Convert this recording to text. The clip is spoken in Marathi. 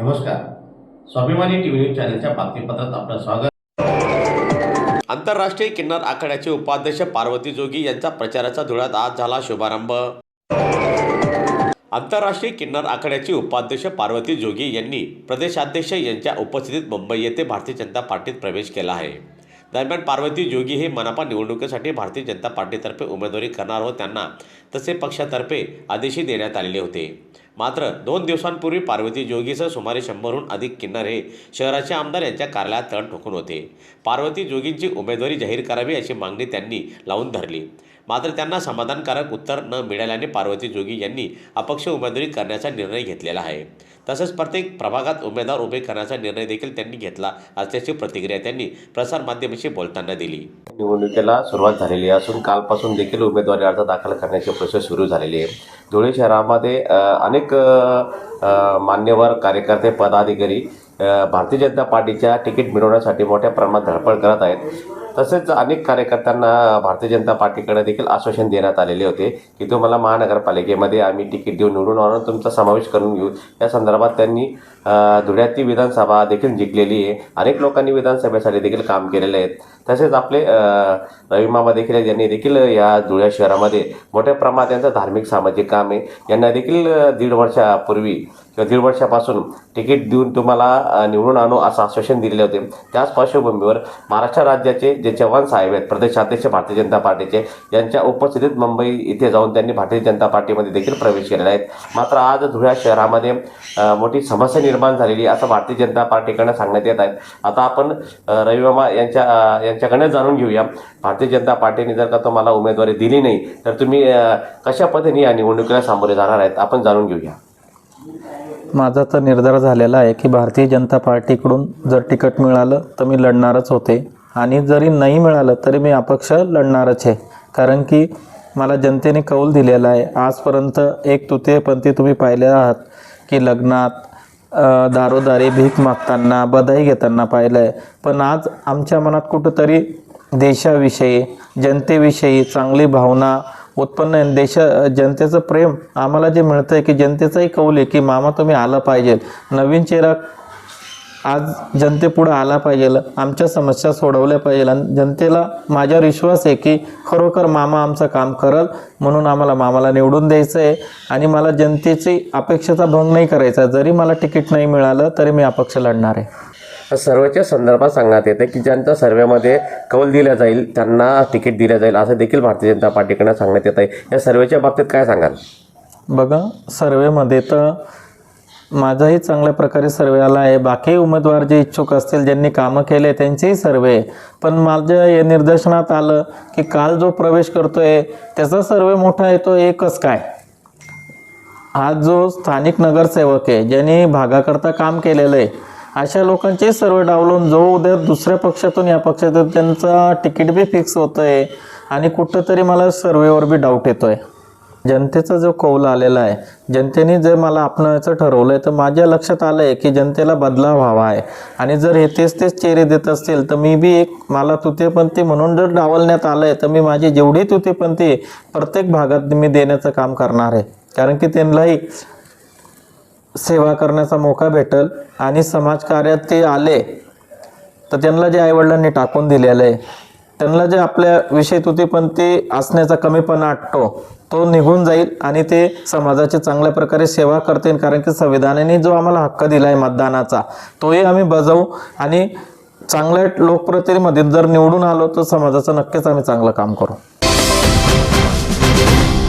नमस्कार. स्वाभिमानी टीव्ही न्यूज चॅनलच्या बातमीपत्रात आपलं स्वागत. आंतरराष्ट्रीय किन्नर आखाड्याचे उपाध्यक्ष पार्वती जोगी यांचा प्रचाराचा धुळ्यात आज झाला शुभारंभ. आंतरराष्ट्रीय किन्नर आखाड्याचे उपाध्यक्ष पार्वती जोगी यांनी प्रदेशाध्यक्ष यांच्या उपस्थितीत मुंबई येथे भारतीय जनता पार्टीत प्रवेश केला आहे. दरम्यान पार्वती जोगी हे मनपा निवडणुकीसाठी भारतीय जनता पार्टीतर्फे उमेदवारी करणार होत. त्यांना तसे पक्षातर्फे आदेशही देण्यात आलेले होते. मात्र 2 दिवसांपूर्वी पार्वती जोगीसह सुमारे 100हून अधिक किन्नर हे शहराचे आमदार यांच्या कार्यालयात तळ ठोकून होते. पार्वती जोगींची उमेदवारी जाहीर करावी अशी मागणी त्यांनी लावून धरली. मात्र त्यांना समाधानकारक उत्तर न मिळाल्याने पार्वती जोगी यांनी अपक्ष उमेदवारी करण्याचा निर्णय घेतलेला आहे. तसंच प्रत्येक प्रभागात उमेदवार उभे करण्याचा निर्णय देखील त्यांनी घेतला असल्याची प्रतिक्रिया त्यांनी प्रसारमाध्यमांशी बोलताना दिली. निवडणुकीला सुरुवात झालेली असून कालपासून देखील उमेदवारी अर्ज दाखल करण्याची प्रोसेस सुरू झालेली आहे. धुळे शहरामध्ये अनेक मान्यवर कार्यकर्ते पदाधिकारी भारतीय जनता पार्टीच्या तिकीट मिळवण्यासाठी मोठ्या प्रमाणात धडपड करत आहेत. तसेच अनेक कार्यकर्त्यांना भारतीय जनता पार्टीकडे देखील आश्वासन देण्यात आलेले होते की तुम्हाला महानगरपालिकेमध्ये आम्ही तिकीट देऊन निवडून आणून तुमचा समावेश करून घेऊ. या संदर्भात त्यांनी धुळ्याची विधानसभा देखील जिंकलेली आहे. अनेक लोकांनी विधानसभेसाठी देखील काम केलेले आहेत. तसेच आपले रविमामा देखील यांनी देखील या धुळे शहरामध्ये मोठ्या प्रमाणात यांचं धार्मिक सामाजिक काम आहे. यांना देखील 1.5 वर्षापूर्वी किंवा 1.5 वर्षापासून तिकीट देऊन तुम्हाला निवडून आणू असं आश्वासन दिलेले होते. त्याच पार्श्वभूमीवर महाराष्ट्र राज्याचे जे चव्हाण साहेब आहेत प्रदेशाध्यक्ष भारतीय जनता पार्टीचे, यांच्या उपस्थितीत मुंबई इथे जाऊन त्यांनी भारतीय जनता पार्टीमध्ये देखील प्रवेश केलेला आहे. मात्र आज धुळे शहरामध्ये मोठी समस्या निर्माण झालेली असं भारतीय जनता पार्टीकडनं सांगण्यात येत आहे. आता आपण रविमामा यांच्याकडनं जाणून घेऊया. भारतीय जनता पार्टीने जर का तुम्हाला उमेदवारी दिली नाही तर तुम्ही कशा पद्धतीने या निवडणुकीला सामोरे जाणार आहेत आपण जाणून घेऊया. माझा तर निर्धार झालेला आहे की भारतीय जनता पार्टीकडून जर तिकीट मिळालं तर मी लढणारच होते आणि जरी नाही मिळालं तरी मी अपक्ष लढणारच आहे. कारण की मला जनतेने कौल दिलेला आहे. आजपर्यंत 1/3 तुम्ही पाहिले आहात की लग्नात दारोदारी भीक मागताना बधाई घेताना पाहिलं आहे. पण आज आमच्या मनात कुठंतरी देशाविषयी जनतेविषयी चांगली भावना उत्पन्न आहे. जनतेचं प्रेम आम्हाला जे मिळतं आहे की जनतेचाही कौल आहे की मामा तुम्ही आला पाहिजे, नवीन चेहरा आज जनतेपुढं आला पाहिजे, आमच्या समस्या सोडवल्या पाहिजे. आणि जनतेला माझ्यावर विश्वास आहे की खरोखर मामा आमचं काम करल. म्हणून आम्हाला मामाला निवडून द्यायचं आहे आणि मला जनतेची अपेक्षेचा भंग नाही करायचा. जरी मला तिकीट नाही मिळालं तरी मी अपक्ष लढणार आहे. सर्वेच्या संदर्भात सांगण्यात येतं की ज्यांच्या सर्वेमध्ये कौल दिला जाईल त्यांना तिकीट दिलं जाईल असं देखील भारतीय जनता पार्टीकडनं सांगण्यात येत आहे. या सर्वेच्या बाबतीत काय सांगाल? बघा, सर्वेमध्ये तर माझाही चांगल्या प्रकारे सर्वे आला आहे. बाकी उमेदवार जे इच्छुक असतील ज्यांनी कामं केले त्यांचेही सर्वे आहे. पण माझ्या या निदर्शनात आलं की काल जो प्रवेश करतोय त्याचा सर्वे मोठा येतो. एकच काय, आज जो स्थानिक नगरसेवक आहे ज्यांनी भागाकरता काम केलेलं आहे अशा लोकांचे सर्व डावलून जो उद्या दुसऱ्या पक्षातून या पक्षात त्यांचा तिकीट बी फिक्स होतं आहे. आणि कुठंतरी मला सर्वेवर बी डाऊट येतो आहे. जनतेचा जो कौल आलेला आहे, जनतेने जे मला अपनावायचं ठरवलं आहे तर माझ्या लक्षात आलं आहे की जनतेला बदलाव व्हावा आहे. आणि जर हे तेच चेहरे देत असतील तर मी बी एक मला तुतेपंथी म्हणून जर डावलण्यात आलं आहे तर मी माझी जेवढी तुतेपंथी प्रत्येक भागात मी देण्याचं काम करणार आहे. कारण की त्यांनाही सेवा करण्याचा मौका भेटेल आणि समाजकार्यात ते आले तर त्यांना जे आईवडिलांनी टाकून दिलेलं आहे, त्यांना जे आपल्या विषय तुतीपंथी असण्याचा कमीपणा वाटतो तो निघून जाईल आणि ते समाजाची चांगल्या प्रकारे सेवा करतील. कारण की संविधानाने जो आम्हाला हक्क दिला आहे मतदानाचा तोही आम्ही बजावू आणि चांगल्या लोकप्रतिनिधीमध्ये जर निवडून आलो तर समाजाचं नक्कीच आम्ही चांगलं काम करू.